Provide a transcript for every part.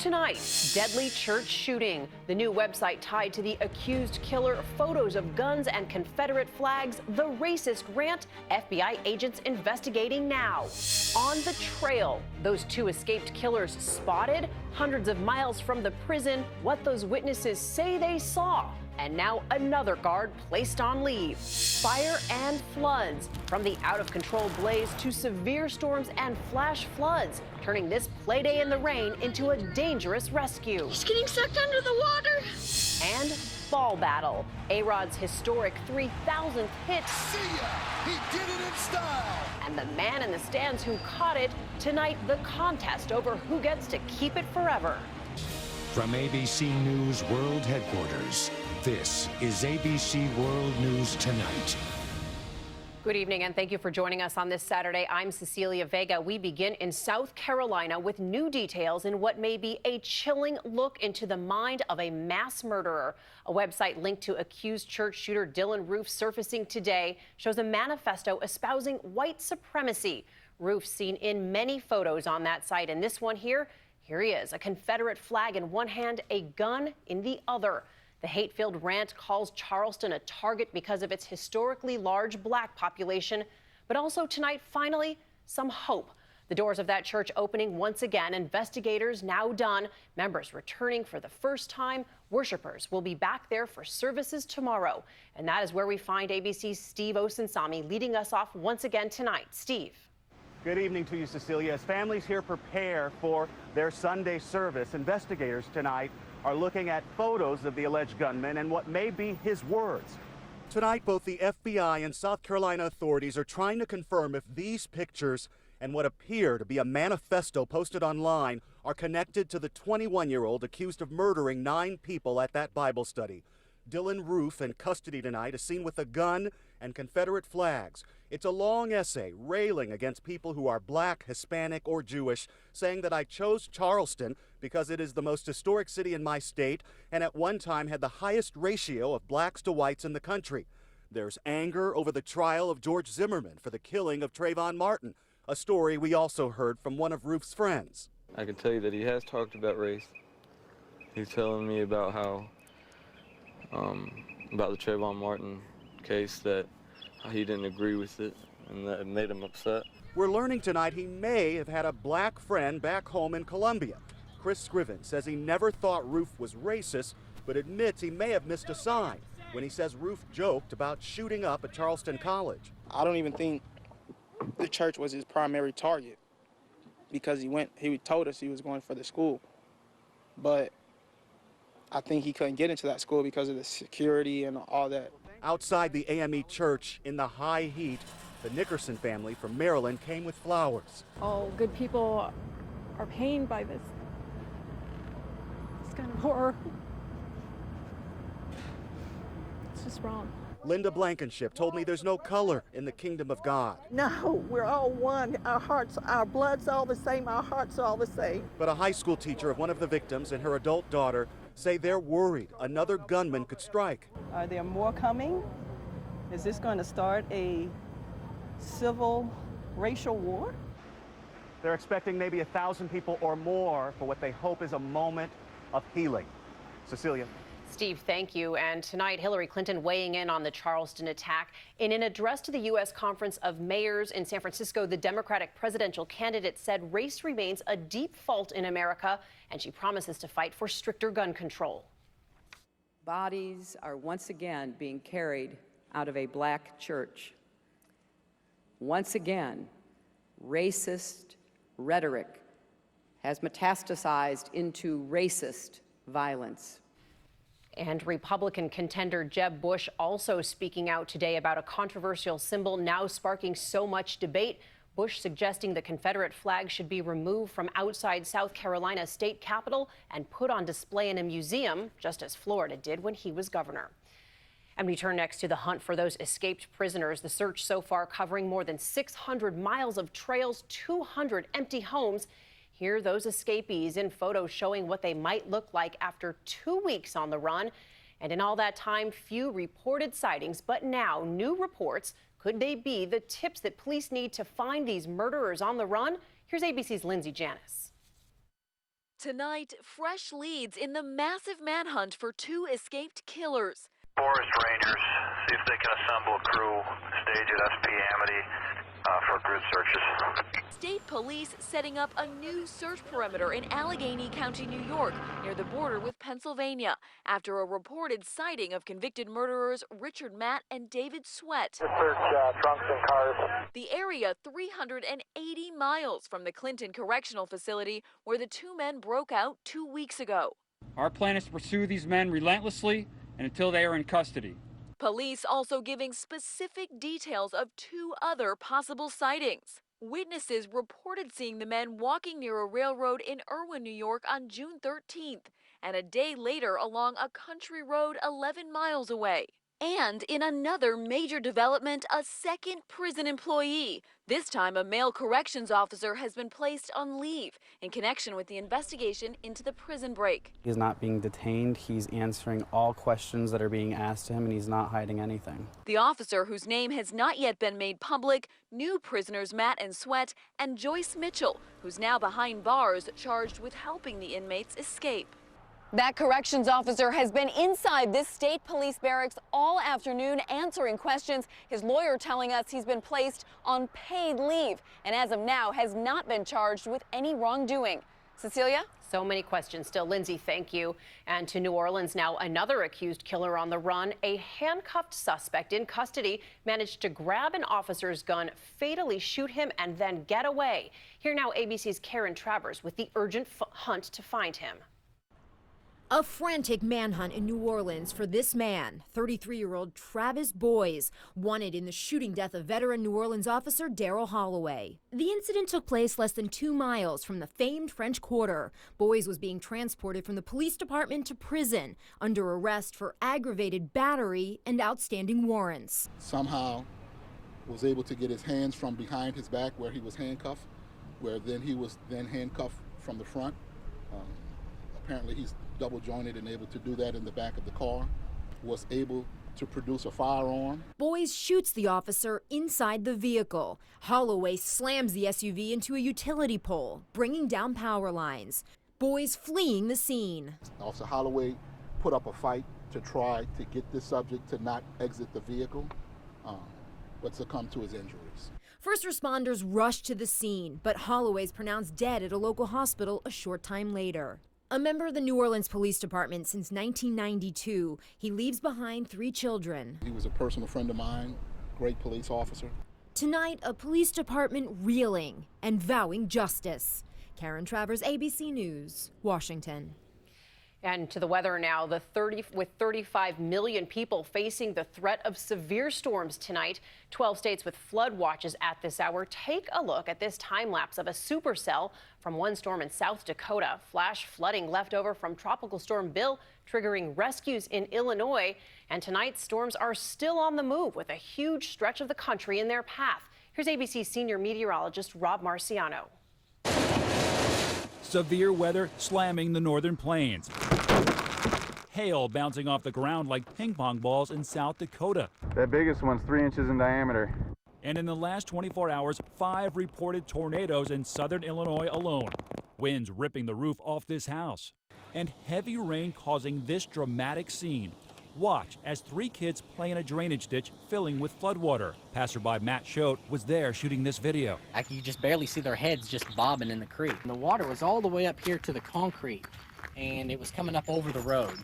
Tonight, deadly church shooting. The new website tied to the accused killer, photos of guns and Confederate flags, the racist rant, FBI agents investigating now. On the trail, those two escaped killers spotted hundreds of miles from the prison, what those witnesses say they saw. And now another guard placed on leave. Fire and floods, from the out-of-control blaze to severe storms and flash floods, turning this play day in the rain into a dangerous rescue. He's getting sucked under the water. And ball battle. A-Rod's historic 3,000th hit. See ya! He did it in style! And the man in the stands who caught it. Tonight, the contest over who gets to keep it forever. From ABC News World Headquarters, this is ABC World News Tonight. Good evening, and thank you for joining us on this Saturday. I'm Cecilia Vega. We begin in South Carolina with new details in what may be a chilling look into the mind of a mass murderer. A website linked to accused church shooter Dylan Roof surfacing today shows a manifesto espousing white supremacy. Roof seen in many photos on that site, and this one here he is, a Confederate flag in one hand, a gun in the other. The hate-filled rant calls Charleston a target because of its historically large black population, but also tonight, finally, some hope. The doors of that church opening once again, investigators now done, members returning for the first time. Worshippers will be back there for services tomorrow. And that is where we find ABC's Steve Osinsami leading us off once again tonight. Steve. Good evening to you, Cecilia. As families here prepare for their Sunday service, investigators tonight are looking at photos of the alleged gunman and what may be his words. Tonight, both the FBI and South Carolina authorities are trying to confirm if these pictures and what appear to be a manifesto posted online are connected to the 21-year-old accused of murdering 9 people at that Bible study. Dylan Roof, in custody tonight, is seen with a gun and Confederate flags. It's a long essay railing against people who are black, Hispanic, or Jewish, saying that I chose Charleston because it is the most historic city in my state and at one time had the highest ratio of blacks to whites in the country. There's anger over the trial of George Zimmerman for the killing of Trayvon Martin, a story we also heard from one of Roof's friends. I can tell you that he has talked about race. He's telling me about how about the Trayvon Martin case, that he didn't agree with it and that it made him upset. We're learning tonight he may have had a black friend back home in Columbia. Chris Scriven says he never thought Roof was racist, but admits he may have missed a sign when he says Roof joked about shooting up at Charleston College. I don't even think the church was his primary target because he told us he was going for the school. But I think he couldn't get into that school because of the security and all that. Outside the AME church in the high heat, the Nickerson family from Maryland came with flowers. All good people are pained by this kind of horror. It's just wrong. Linda Blankenship told me there's no color in the kingdom of God. No, we're all one. Our hearts, our blood's all the same, our hearts are all the same. But a high school teacher of one of the victims and her adult daughter say they're worried another gunman could strike. Are there more coming? Is this going to start a civil racial war? They're expecting maybe 1,000 people or more for what they hope is a moment of healing. Cecilia. Steve, thank you. And tonight, Hillary Clinton weighing in on the Charleston attack. In an address to the U.S. Conference of Mayors in San Francisco, the Democratic presidential candidate said race remains a deep fault in America, and she promises to fight for stricter gun control. Bodies are once again being carried out of a black church. Once again, racist rhetoric has metastasized into racist violence. And Republican contender Jeb Bush also speaking out today about a controversial symbol now sparking so much debate. Bush suggesting the Confederate flag should be removed from outside South Carolina's state capitol and put on display in a museum, just as Florida did when he was governor. And we turn next to the hunt for those escaped prisoners. The search so far covering more than 600 miles of trails, 200 empty homes. Here are those escapees in photos showing what they might look like after 2 weeks on the run. And in all that time, few reported sightings, but now new reports. Could they be the tips that police need to find these murderers on the run? Here's ABC's Lindsay Janis. Tonight, fresh leads in the massive manhunt for 2 escaped killers. Forest Rangers, see if they can assemble a crew, stage at SP Amity for group searches. State police setting up a new search perimeter in Allegheny County, New York, near the border with Pennsylvania, after a reported sighting of convicted murderers Richard Matt and David Sweat. Search trunks and cars. The area 380 miles from the Clinton Correctional Facility where the 2 men broke out 2 weeks ago. Our plan is to pursue these men relentlessly and until they are in custody. Police also giving specific details of 2 other possible sightings. Witnesses reported seeing the men walking near a railroad in Irwin, New York on June 13th, and a day later along a country road 11 miles away. And in another major development, a second prison employee. This time, a male corrections officer has been placed on leave in connection with the investigation into the prison break. He's not being detained. He's answering all questions that are being asked to him, and he's not hiding anything. The officer, whose name has not yet been made public, knew prisoners Matt and Sweat, and Joyce Mitchell, who's now behind bars, charged with helping the inmates escape. That corrections officer has been inside this state police barracks all afternoon answering questions. His lawyer telling us he's been placed on paid leave and as of now has not been charged with any wrongdoing. Cecilia? So many questions still. Lindsay, thank you. And to New Orleans now, another accused killer on the run. A handcuffed suspect in custody managed to grab an officer's gun, fatally shoot him, and then get away. Here now, ABC's Karen Travers with the urgent hunt to find him. A frantic manhunt in New Orleans for this man, 33-year-old Travis Boyes, wanted in the shooting death of veteran New Orleans officer Daryl Holloway. The incident took place less than 2 miles from the famed French Quarter. Boyes was being transported from the police department to prison under arrest for aggravated battery and outstanding warrants. Somehow was able to get his hands from behind his back where he was handcuffed, where then he was then handcuffed from the front. Apparently he's double jointed and able to do that in the back of the car, was able to produce a firearm. Boyes shoots the officer inside the vehicle. Holloway slams the SUV into a utility pole, bringing down power lines. Boyes fleeing the scene. Officer Holloway put up a fight to try to get this subject to not exit the vehicle, but succumbed to his injuries. First responders rushed to the scene, but Holloway's pronounced dead at a local hospital a short time later. A member of the New Orleans Police Department since 1992, he leaves behind 3 children. He was a personal friend of mine, great police officer. Tonight, a police department reeling and vowing justice. Karen Travers, ABC News, Washington. And to the weather now, with 35 million people facing the threat of severe storms tonight, 12 states with flood watches at this hour. Take a look at this time lapse of a supercell from one storm in South Dakota. Flash flooding left over from Tropical Storm Bill, triggering rescues in Illinois. And tonight, storms are still on the move with a huge stretch of the country in their path. Here's ABC's senior meteorologist Rob Marciano. Severe weather slamming the northern plains. Hail bouncing off the ground like ping pong balls in South Dakota. That biggest one's 3 inches in diameter. And in the last 24 hours, 5 reported tornadoes in southern Illinois alone. Winds ripping the roof off this house. And heavy rain causing this dramatic scene. Watch as 3 kids play in a drainage ditch filling with floodwater. Passerby Matt Schote was there shooting this video. You just barely see their heads just bobbing in the creek. And the water was all the way up here to the concrete, and it was coming up over the road.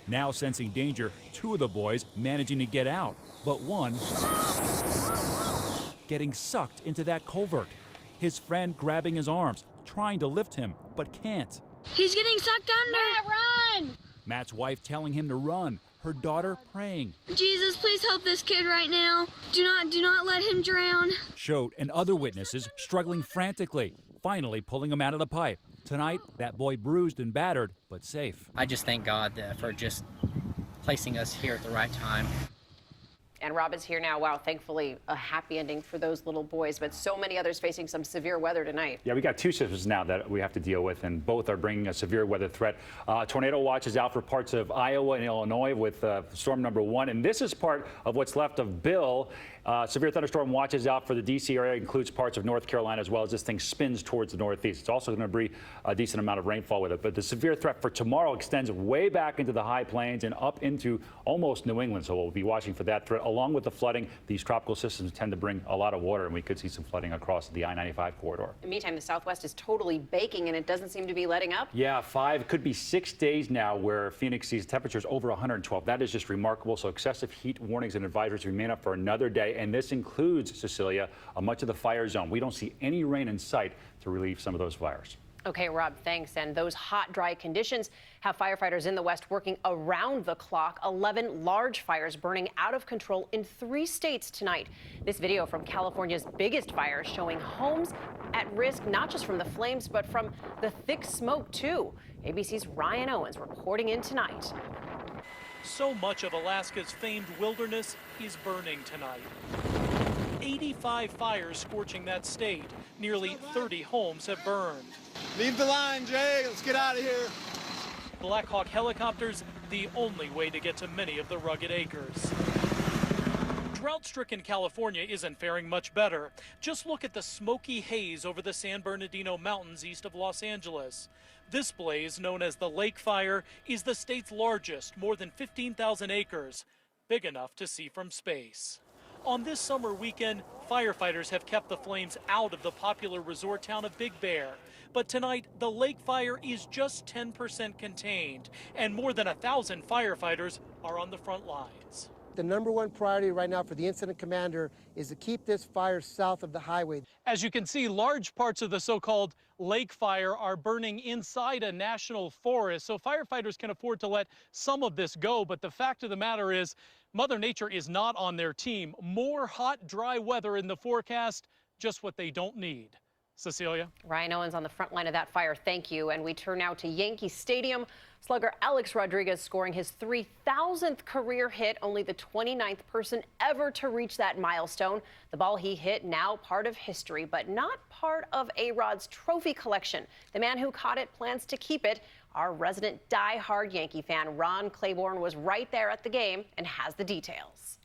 Now sensing danger, 2 of the boys managing to get out, but one getting sucked into that culvert. His friend grabbing his arms, trying to lift him, but can't. He's getting sucked under. Matt, run! Matt's wife telling him to run, her daughter praying. Jesus, please help this kid right now. Do not let him drown. Schote and other witnesses struggling frantically, finally pulling him out of the pipe. Tonight, that boy bruised and battered, but safe. I just thank God for just placing us here at the right time. And Rob is here now. Wow, thankfully a happy ending for those little boys, but so many others facing some severe weather tonight. Yeah, we got 2 systems now that we have to deal with, and both are bringing a severe weather threat. Tornado watch is out for parts of Iowa and Illinois with storm number 1, and this is part of what's left of Bill. Severe thunderstorm watches out for the D.C. area, includes parts of North Carolina as well as this thing spins towards the northeast. It's also going to bring a decent amount of rainfall with it. But the severe threat for tomorrow extends way back into the high plains and up into almost New England. So we'll be watching for that threat. Along with the flooding, these tropical systems tend to bring a lot of water, and we could see some flooding across the I-95 corridor. In the meantime, the Southwest is totally baking, and it doesn't seem to be letting up. Yeah, 5, could be 6 days now where Phoenix sees temperatures over 112. That is just remarkable. So excessive heat warnings and advisories remain up for another day. And this includes, Cecilia, much of the fire zone. We don't see any rain in sight to relieve some of those fires. Okay, Rob, thanks. And those hot, dry conditions have firefighters in the West working around the clock. 11 large fires burning out of control in 3 states tonight. This video from California's biggest fire showing homes at risk, not just from the flames, but from the thick smoke, too. ABC's Ryan Owens reporting in tonight. So much of Alaska's famed wilderness is burning tonight. 85 fires scorching that state. Nearly 30 homes have burned. Leave the line, Jay. Let's get out of here. Black Hawk helicopters, the only way to get to many of the rugged acres. Drought-stricken California isn't faring much better. Just look at the smoky haze over the San Bernardino Mountains east of Los Angeles. This blaze, known as the Lake Fire, is the state's largest, more than 15,000 acres, big enough to see from space. On this summer weekend, firefighters have kept the flames out of the popular resort town of Big Bear. But tonight, the Lake Fire is just 10% contained, and more than 1,000 firefighters are on the front lines. The #1 priority right now for the incident commander is to keep this fire south of the highway. As you can see, large parts of the so-called Lake Fire are burning inside a national forest, so firefighters can afford to let some of this go. But the fact of the matter is, Mother Nature is not on their team. More hot, dry weather in the forecast, just what they don't need. Cecilia? Ryan Owens on the front line of that fire. Thank you. And we turn now to Yankee Stadium. Slugger Alex Rodriguez scoring his 3,000th career hit, only the 29th person ever to reach that milestone. The ball he hit now part of history, but not part of A-Rod's trophy collection. The man who caught it plans to keep it. Our resident die-hard Yankee fan, Ron Claiborne, was right there at the game and has the details.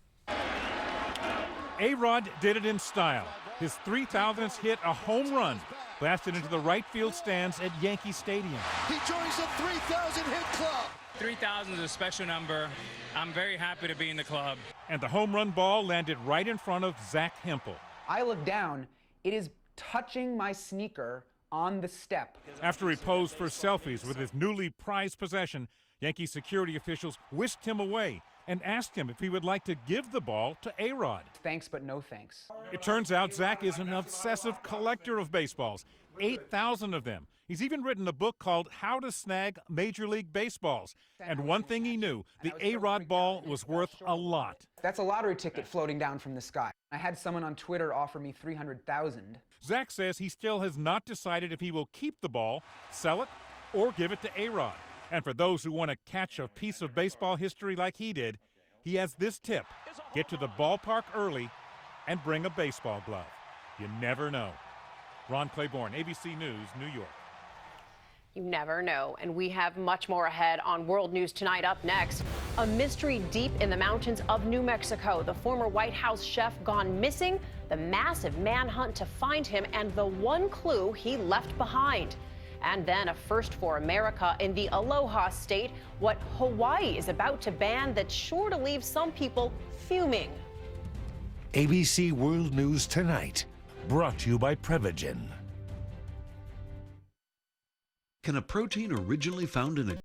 A-Rod did it in style. His 3,000th hit, a home run, blasted into the right field stands at Yankee Stadium. He joins the 3,000 hit club. 3,000 is a special number. I'm very happy to be in the club. And the home run ball landed right in front of Zach Hempel. I look down, it is touching my sneaker on the step. After he posed for selfies with his newly prized possession, Yankee security officials whisked him away and asked him if he would like to give the ball to A-Rod. Thanks, but no thanks. It turns out Zach is an obsessive collector of baseballs, 8,000 of them. He's even written a book called How to Snag Major League Baseballs. And one thing he knew, the A-Rod ball was worth a lot. That's a lottery ticket floating down from the sky. I had someone on Twitter offer me $300,000. Zach says he still has not decided if he will keep the ball, sell it, or give it to A-Rod. And for those who want to catch a piece of baseball history like he did, he has this tip. Get to the ballpark early and bring a baseball glove. You never know. Ron Claiborne, ABC News, New York. You never know. And we have much more ahead on World News Tonight. Up next, a mystery deep in the mountains of New Mexico. The former White House chef gone missing, the massive manhunt to find him, and the one clue he left behind. And then a first for America in the Aloha State, what Hawaii is about to ban that's sure to leave some people fuming. ABC World News Tonight, brought to you by Prevagen. Can a protein originally found in a